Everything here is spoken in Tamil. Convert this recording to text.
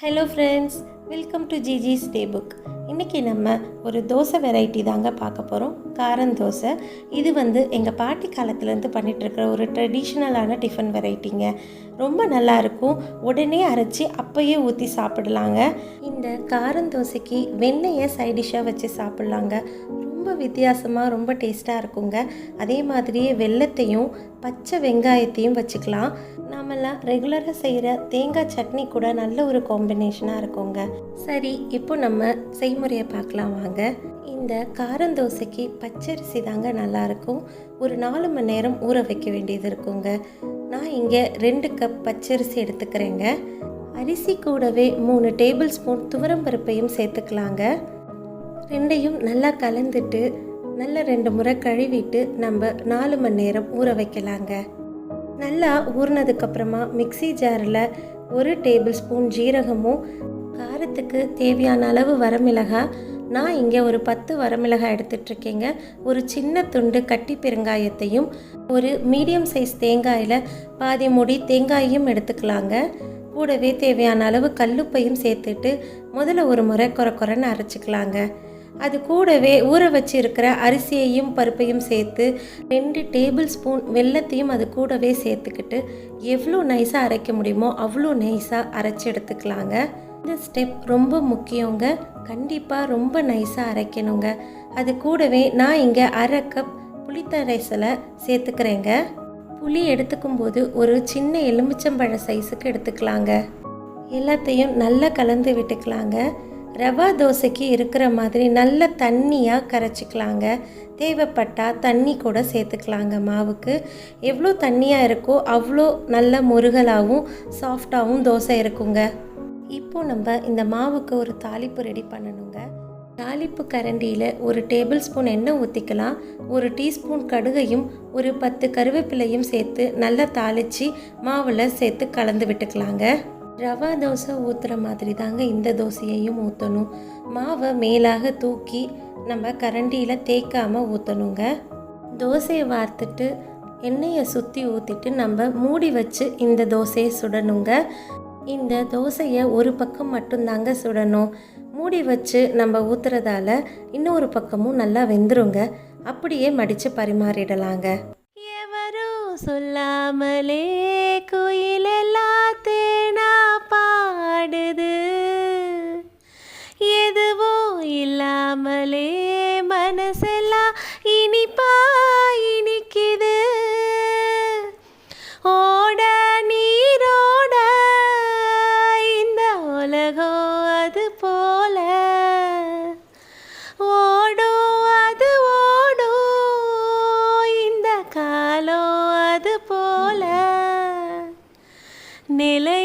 ஹலோ ஃப்ரெண்ட்ஸ், வெல்கம் டு ஜிஜிஸ் டே புக். இன்றைக்கி நம்ம ஒரு தோசை வெரைட்டி தாங்க பார்க்க போகிறோம். காரம் தோசை. இது எங்கள் பாட்டி காலத்துலேருந்து பண்ணிகிட்ருக்கிற ஒரு ட்ரெடிஷ்னலான டிஃபன் வெரைட்டிங்க. ரொம்ப நல்லாயிருக்கும். உடனே அரைச்சி அப்போயே ஊற்றி சாப்பிடலாங்க. இந்த காரம் தோசைக்கு வெண்ணெயை சைடிஷ்ஷாக வச்சு சாப்பிட்லாங்க. ரொம்ப வித்தியாசமாக ரொம்ப டேஸ்ட்டாக இருக்குங்க. அதே மாதிரியே வெல்லத்தையும் பச்சை வெங்காயத்தையும் வச்சுக்கலாம். நாமெல்லாம் ரெகுலராக செய்கிற தேங்காய் சட்னி கூட நல்ல ஒரு காம்பினேஷனாக இருக்குங்க. சரி, இப்போ நம்ம செய்முறையை பார்க்கலாம் வாங்க. இந்த காரந்தோசைக்கு பச்சரிசி தாங்க நல்லாயிருக்கும். ஒரு 4 மணி நேரம் ஊற வைக்க வேண்டியது இருக்குங்க. நான் இங்கே 2 கப் பச்சரிசி எடுத்துக்கிறேங்க. அரிசி கூடவே 3 டேபிள் ஸ்பூன் துவரம்பருப்பையும் சேர்த்துக்கலாங்க. ரெண்டையும் நல்லா கலந்துட்டு நல்லா 2 முறை கழுவிட்டு நம்ம 4 மணி நேரம் ஊற வைக்கலாங்க. நல்லா ஊறினதுக்கப்புறமா மிக்ஸி ஜாரில் 1 டேபிள் ஸ்பூன் ஜீரகமும், காரத்துக்கு தேவையான அளவு வரமிளகாய், நான் இங்கே ஒரு 10 வரமிளகாய் எடுத்துட்ருக்கேங்க, ஒரு சின்ன துண்டு கட்டி பெருங்காயத்தையும், ஒரு மீடியம் சைஸ் தேங்காயில் பாதி மூடி தேங்காயையும் எடுத்துக்கலாங்க. கூடவே தேவையான அளவு கல்லுப்பையும் சேர்த்துட்டு முதல்ல ஒரு முறை கொரன்னு அரைச்சிக்கலாங்க. அது கூடவே ஊற வச்சு இருக்கிற அரிசியையும் பருப்பையும் சேர்த்து 2 டேபிள் ஸ்பூன் வெல்லத்தையும் அது கூடவே சேர்த்துக்கிட்டு எவ்வளோ நைஸாக அரைக்க முடியுமோ அவ்வளோ நைஸாக அரைச்சி எடுத்துக்கலாங்க. இந்த ஸ்டெப் ரொம்ப முக்கியங்க. கண்டிப்பாக ரொம்ப நைஸாக அரைக்கணுங்க. அது கூடவே நான் இங்கே 1/2 கப் புளித்தரைசலை சேர்த்துக்கிறேங்க. புளி எடுத்துக்கும் போது ஒரு சின்ன எலுமிச்சம்பழ சைஸுக்கு எடுத்துக்கலாங்க. எல்லாத்தையும் நல்லா கலந்து விட்டுக்கலாங்க. ரவா தோசைக்கு இருக்கிற மாதிரி நல்ல தண்ணியாக கரைச்சிக்கலாங்க. தேவைப்பட்டால் தண்ணி கூட சேர்த்துக்கலாங்க. மாவுக்கு எவ்வளோ தண்ணியாக இருக்கோ அவ்வளோ நல்ல முருகலாகவும் சாஃப்டாகவும் தோசை இருக்குங்க. இப்போது நம்ம இந்த மாவுக்கு ஒரு தாளிப்பு ரெடி பண்ணணுங்க. தாளிப்பு கரண்டியில் 1 டேபிள் ஸ்பூன் எண்ணெய் ஊற்றிக்கலாம். 1 டீஸ்பூன் கடுகையும் ஒரு 10 கருவேப்பிலையும் சேர்த்து நல்லா தாளித்து மாவில் சேர்த்து கலந்து விட்டுக்கலாங்க. ரவா தோசை ஊற்றுற மாதிரி தாங்க இந்த தோசையையும் ஊற்றணும். மாவை மேலாக தூக்கி நம்ம கரண்டியில் தேய்க்காமல் ஊற்றணுங்க. தோசையை வார்த்துட்டு எண்ணெயை சுற்றி ஊற்றிட்டு நம்ம மூடி வச்சு இந்த தோசையை சுடணுங்க. இந்த தோசையை ஒரு பக்கம் மட்டும்தாங்க சுடணும். மூடி வச்சு நம்ம ஊற்றுறதால இன்னொரு பக்கமும் நல்லா வெந்துருங்க. அப்படியே மடித்து பரிமாறிடலாங்க. எவரும் சொல்லாமலே கோயில் எல்லாத்தேனா பாடுது, எதுவோ இல்லாமலே மனசெல்லாம் இனிப்பா இனிக்குது. ஓட நீரோட இந்த உலகம் அது போல ஓடும், அது ஓடும் இந்த காலம் அது போல நிலை